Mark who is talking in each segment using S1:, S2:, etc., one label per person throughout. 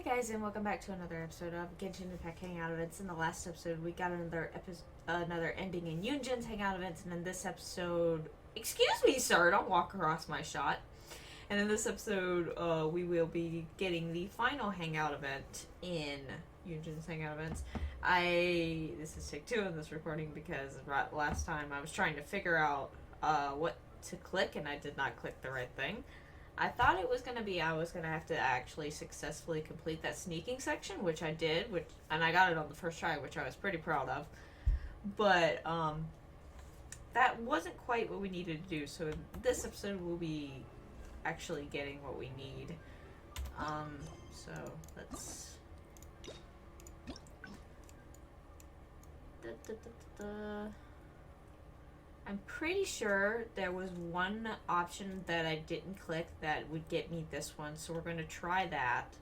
S1: Hi guys, and welcome back to another episode of Genshin Impact Hangout events. In the last episode, we got another ending in Yunjin's Hangout events, and in this episode, excuse me, sir, don't walk across my shot. And in this episode, we will be getting the final Hangout event in Yunjin's Hangout events. This is take 2 of this recording because last time I was trying to figure out what to click, and I did not click the right thing. I thought it was going to be I was going to have to actually successfully complete that sneaking section, which I did, and I got it on the first try, which I was pretty proud of. But that wasn't quite what we needed to do, so in this episode we'll be actually getting what we need. So let's... I'm pretty sure there was one option that I didn't click that would get me this one, so we're going to try that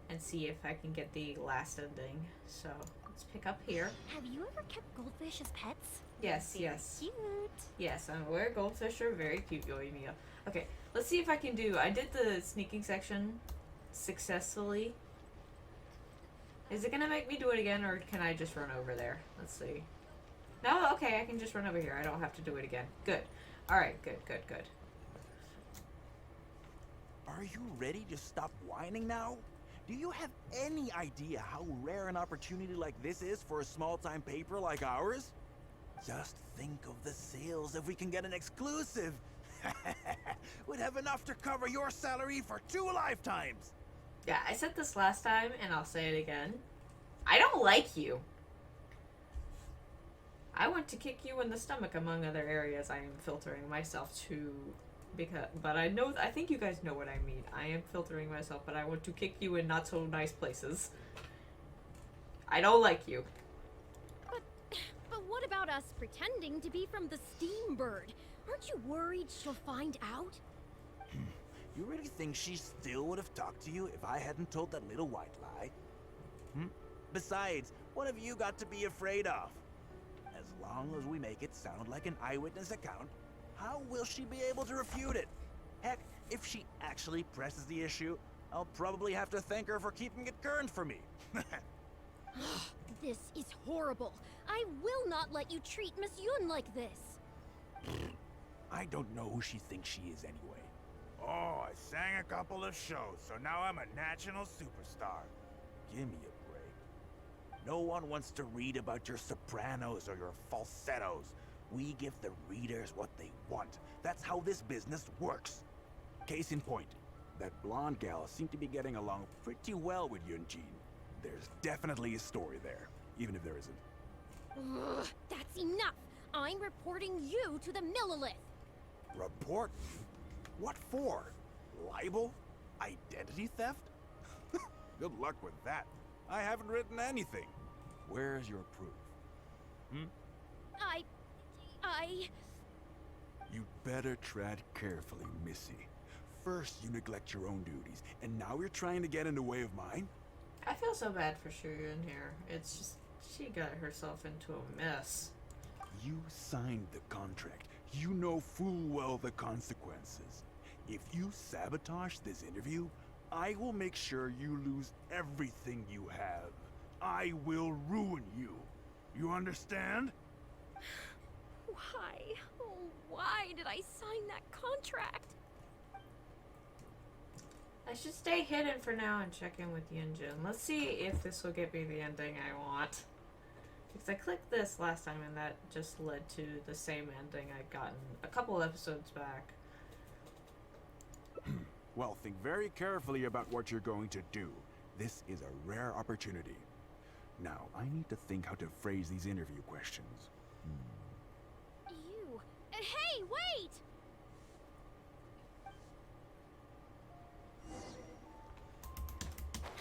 S1: and see if I can get the last ending. So let's pick up here.
S2: Have you ever kept goldfish as pets?
S1: Yes, yes.
S2: Cute.
S1: Yes, I'm aware goldfish are very cute, Yoimiya. Okay, let's see if I can do... I did the sneaking section successfully. Is it going to make me do it again, or can I just run over there? Let's see. No, okay, I can just run over here. I don't have to do it again. Good. Alright, good.
S3: Are you ready to stop whining now? Do you have any idea how rare an opportunity like this is for a small-time paper like ours? Just think of the sales if we can get an exclusive. We'd have enough to cover your salary for 2 lifetimes.
S1: Yeah, I said this last time, and I'll say it again. I don't like you. I want to kick you in the stomach, among other areas. I am filtering myself to, but I think you guys know what I mean. I am filtering myself, but I want to kick you in not so nice places. I don't like you.
S2: But what about us pretending to be from the Steam Bird? Aren't you worried she'll find out?
S3: You really think she still would have talked to you if I hadn't told that little white lie? Besides, what have you got to be afraid of? As long as we make it sound like an eyewitness account, how will she be able to refute it? Heck, if she actually presses the issue, I'll probably have to thank her for keeping it current for me.
S2: This is horrible. I will not let you treat Miss Yun like this.
S3: I don't know who she thinks she is anyway.
S4: Oh, I sang a couple of shows, so now I'm a national superstar.
S3: Give me a break. No one wants to read about your sopranos or your falsettos. We give the readers what they want. That's how this business works. Case in point, that blonde gal seemed to be getting along pretty well with Yunjin. There's definitely a story there, even if there isn't.
S2: Ugh, that's enough. I'm reporting you to the Millilith.
S3: Report? What for? Libel? Identity theft?
S4: Good luck with that. I haven't written anything.
S3: Where's your proof? You better tread carefully, Missy. First you neglect your own duties, and now you're trying to get in the way of mine?
S1: I feel so bad for Shuyun here. It's just, she got herself into a mess.
S3: You signed the contract. You know full well the consequences. If you sabotage this interview, I will make sure you lose everything you have. I will ruin you. You understand?
S2: Why? Oh, why did I sign that contract?
S1: I should stay hidden for now and check in with Yunjin. Let's see if this will get me the ending I want. Because I clicked this last time and that just led to the same ending I'd gotten a couple episodes back.
S3: Well, think very carefully about what you're going to do. This is a rare opportunity. Now, I need to think how to phrase these interview questions.
S2: You. Hey, wait!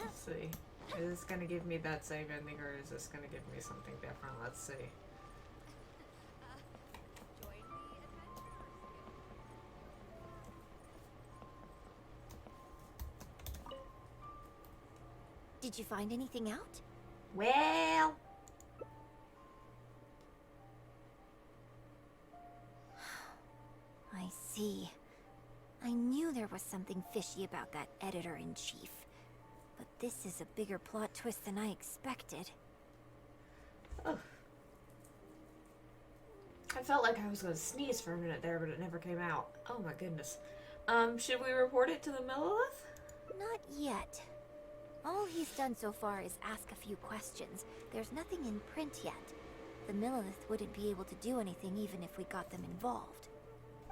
S1: Let's see. Is this going to give me that same ending, or is this going to give me something different? Let's see.
S2: Did you find anything out?
S1: Well...
S2: I see. I knew there was something fishy about that editor-in-chief. But
S5: this is a bigger plot twist than I expected.
S1: Oh. I felt like I was going to sneeze for a minute there, but it never came out. Oh my goodness. Should we report it to the Millilith?
S5: Not yet. All he's done so far is ask a few questions. There's nothing in print yet. The Millilith wouldn't be able to do anything even if we got them involved.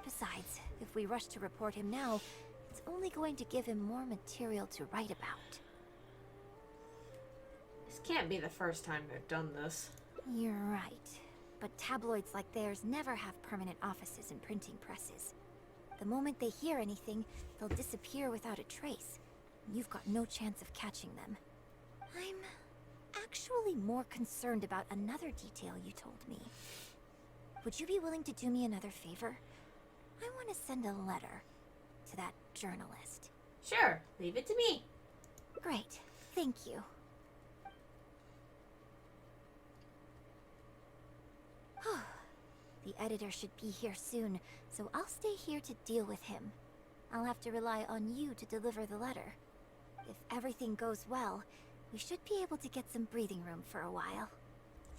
S5: Besides, if we rush to report him now, it's only going to give him more material to write about.
S1: This can't be the first time they've done this.
S5: You're right. But tabloids like theirs never have permanent offices and printing presses. The moment they hear anything, they'll disappear without a trace. You've got no chance of catching them. I'm actually more concerned about another detail you told me. Would you be willing to do me another favor? I want to send a letter to that journalist.
S1: Sure, leave it to me.
S5: Great, thank you. The editor should be here soon, so I'll stay here to deal with him. I'll have to rely on you to deliver the letter. If everything goes well, we should be able to get some breathing room for a while.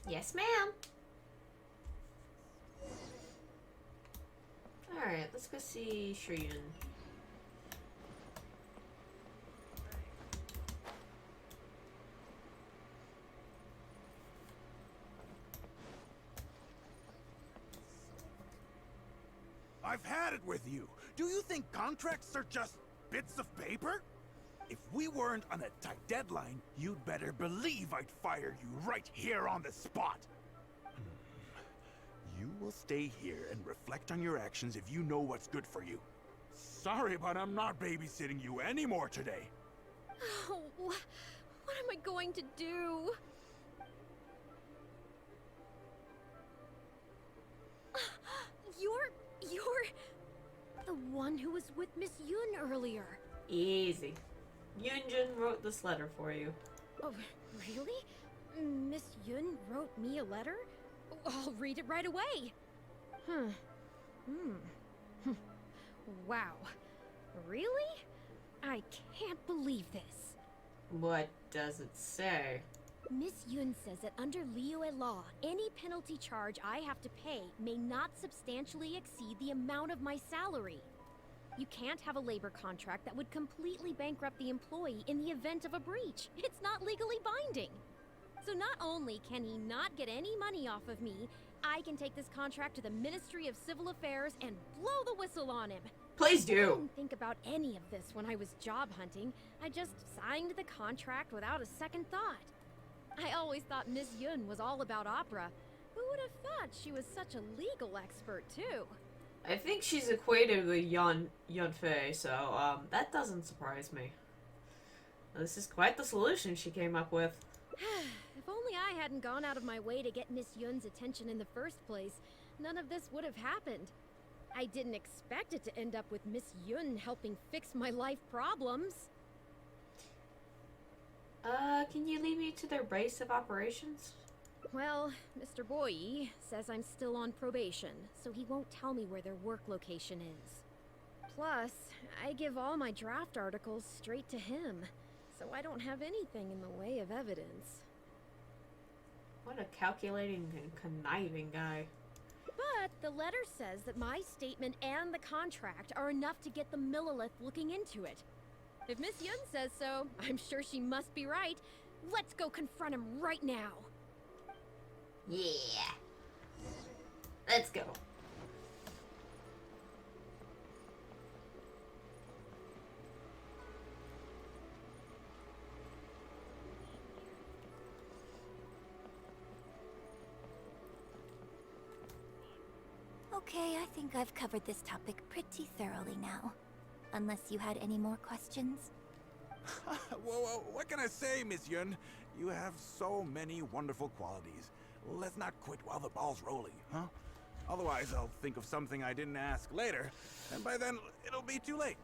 S1: Yes, ma'am. Alright, let's go see Shriyun.
S3: I've had it with you. Do you think contracts are just bits of paper? If we weren't on a tight deadline, you'd better believe I'd fire you right here on the spot. You will stay here and reflect on your actions if you know what's good for you. Sorry, but I'm not babysitting you anymore today.
S2: Oh, what am I going to do? You're the one who was with Miss Yun earlier.
S1: Easy. Yunjin wrote this letter for you.
S2: Oh, really? Miss Yun wrote me a letter? I'll read it right away. Wow. Really? I can't believe this.
S1: What does it say?
S2: Miss Yun says that under Liyue law, any penalty charge I have to pay may not substantially exceed the amount of my salary. You can't have a labor contract that would completely bankrupt the employee in the event of a breach. It's not legally binding. So not only can he not get any money off of me, I can take this contract to the Ministry of Civil Affairs and blow the whistle on him.
S1: Please
S2: I
S1: do.
S2: didn't think about any of this when I was job hunting. I just signed the contract without a second thought. I always thought Miss Yun was all about opera. Who would have thought she was such a legal expert, too?
S1: I think she's equated with Yunfei, so that doesn't surprise me. This is quite the solution she came up with.
S2: If only I hadn't gone out of my way to get Miss Yun's attention in the first place, none of this would have happened. I didn't expect it to end up with Miss Yun helping fix my life problems.
S1: Can you lead me to their base of operations?
S2: Well, Mr. Boye says I'm still on probation, so he won't tell me where their work location is. Plus, I give all my draft articles straight to him, so I don't have anything in the way of evidence.
S1: What a calculating and conniving guy.
S2: But the letter says that my statement and the contract are enough to get the Millilith looking into it. If Miss Yun says so, I'm sure she must be right. Let's go confront him right now.
S1: Yeah. Let's go.
S5: Okay, I think I've covered this topic pretty thoroughly now. Unless you had any more questions?
S3: Well, what can I say, Miss Yun? You have so many wonderful qualities. Let's not quit while the ball's rolling, huh? Otherwise, I'll think of something I didn't ask later, and by then, it'll be too late.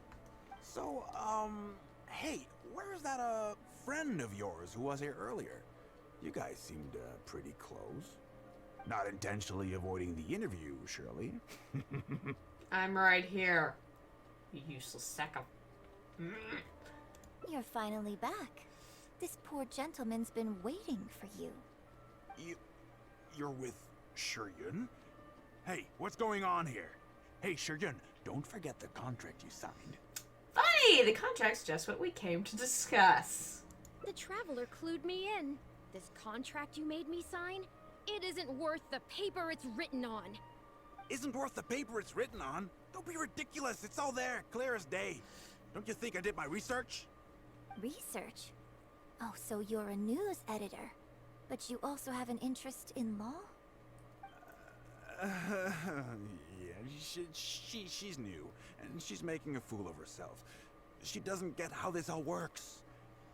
S3: So, hey, where's that, friend of yours who was here earlier? You guys seemed, pretty close. Not intentionally avoiding the interview, surely?
S1: I'm right here. You useless sack of...
S5: You're finally back. This poor gentleman's been waiting for you.
S3: You're with Shiryun? Hey, what's going on here? Hey, Shiryun, don't forget the contract you signed.
S1: Funny! The contract's just what we came to discuss.
S2: The Traveler clued me in. This contract you made me sign, it isn't worth the paper it's written on.
S3: Isn't worth the paper it's written on? Don't be ridiculous. It's all there, clear as day. Don't you think I did my research?
S5: Research? Oh, so you're a news editor. But you also have an interest in law?
S3: Yeah, she's new, and she's making a fool of herself. She doesn't get how this all works.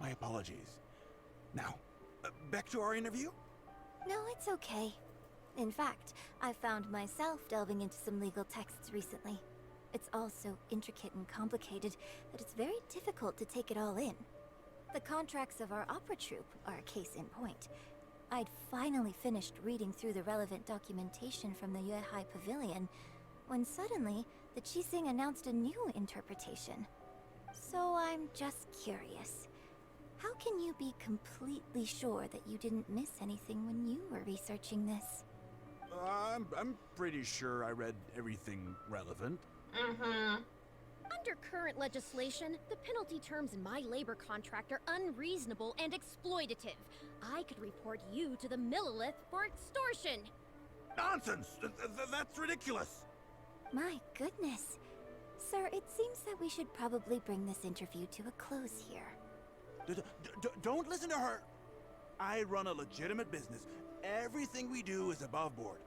S3: My apologies. Now, back to our interview?
S5: No, it's okay. In fact, I found myself delving into some legal texts recently. It's all so intricate and complicated that it's very difficult to take it all in. The contracts of our opera troupe are a case in point. I'd finally finished reading through the relevant documentation from the Yuehai Pavilion when suddenly the Qixing announced a new interpretation. So I'm just curious. How can you be completely sure that you didn't miss anything when you were researching this?
S3: I'm pretty sure I read everything relevant.
S1: Mm-hmm.
S2: Under current legislation, the penalty terms in my labor contract are unreasonable and exploitative. I could report you to the Millilith for extortion.
S3: Nonsense! That's ridiculous!
S5: My goodness. Sir, it seems that we should probably bring this interview to a close here.
S3: Don't listen to her! I run a legitimate business. Everything we do is above board.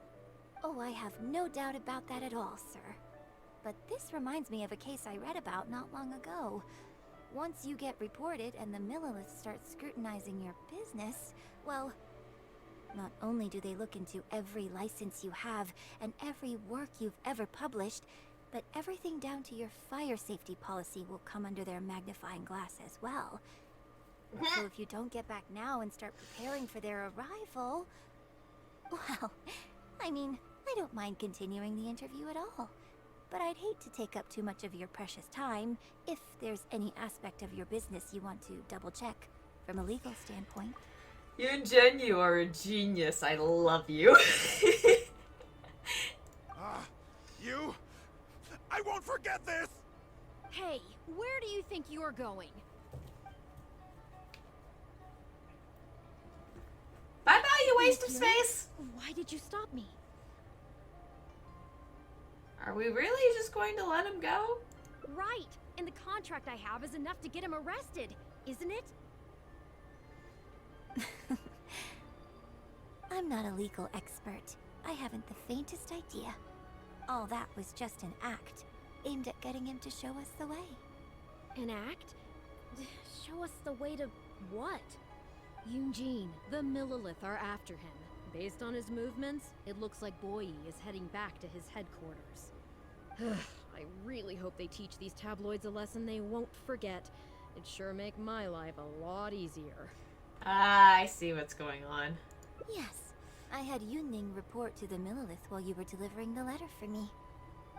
S5: Oh, I have no doubt about that at all, sir. But this reminds me of a case I read about not long ago. Once you get reported and the Millilith starts scrutinizing your business, well, not only do they look into every license you have and every work you've ever published, but everything down to your fire safety policy will come under their magnifying glass as well. So if you don't get back now and start preparing for their arrival, well, I mean, I don't mind continuing the interview at all. But I'd hate to take up too much of your precious time if there's any aspect of your business you want to double-check from a legal standpoint.
S1: Yunjin, you are a genius. I love you.
S3: You? I won't forget this!
S2: Hey, where do you think you're going?
S1: Bye-bye, you waste of space!
S2: Why did you stop me?
S1: Are we really just going to let him go?
S2: Right, and the contract I have is enough to get him arrested, isn't it?
S5: I'm not a legal expert. I haven't the faintest idea. All that was just an act, aimed at getting him to show us the way.
S2: An act? Show us the way to what? Eugene, the Millilith are after him. Based on his movements, it looks like Boyi is heading back to his headquarters. I really hope they teach these tabloids a lesson they won't forget. It'd sure make my life a lot easier.
S1: Ah, I see what's going on.
S5: Yes, I had Yunning report to the Millilith while you were delivering the letter for me.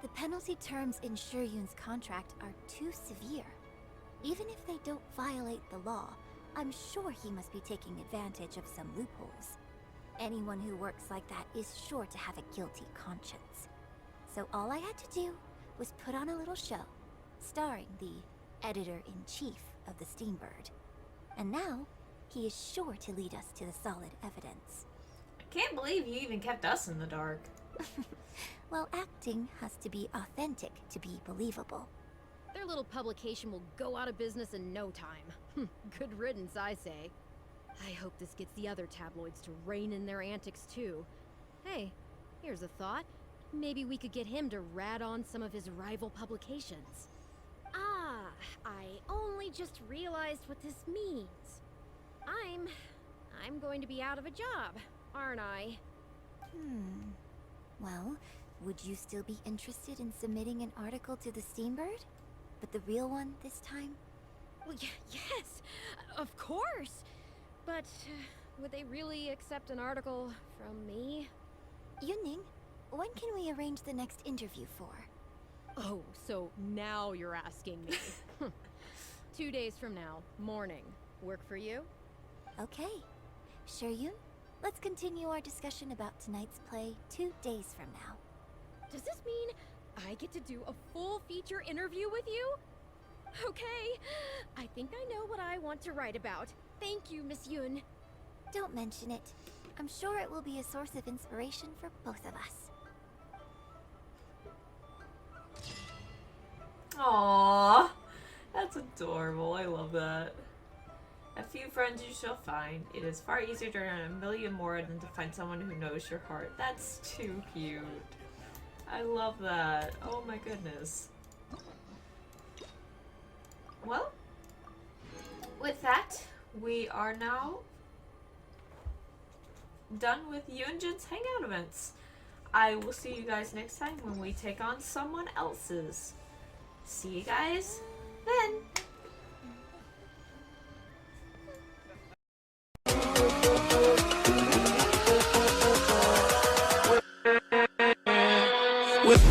S5: The penalty terms in Shiryun's contract are too severe. Even if they don't violate the law, I'm sure he must be taking advantage of some loopholes. Anyone who works like that is sure to have a guilty conscience. So all I had to do was put on a little show, starring the editor-in-chief of the Steambird. And now, he is sure to lead us to the solid evidence.
S1: I can't believe you even kept us in the dark.
S5: Well, acting has to be authentic to be believable.
S2: Their little publication will go out of business in no time. Good riddance, I say. I hope this gets the other tabloids to rein in their antics too. Hey, here's a thought. Maybe we could get him to rat on some of his rival publications. Ah, I only just realized what this means. I'm going to be out of a job, aren't I?
S5: Well, would you still be interested in submitting an article to the Steambird? But the real one this time?
S2: Well, yes, of course. But would they really accept an article from me?
S5: Yunning, when can we arrange the next interview for?
S2: Oh, so now you're asking me. 2 days from now, morning. Work for you?
S5: Okay. Shiryun, let's continue our discussion about tonight's play 2 days from now.
S2: Does this mean I get to do a full feature interview with you? Okay, I think I know what I want to write about. Thank you, Miss Yun.
S5: Don't mention it. I'm sure it will be a source of inspiration for both of us.
S1: Aww, that's adorable. I love that. A few friends you shall find. It is far easier to earn a million more than to find someone who knows your heart. That's too cute. I love that. Oh my goodness. Well, with that, we are now done with Yunjin's Hangout events. I will see you guys next time when we take on someone else's. See you guys then.
S3: With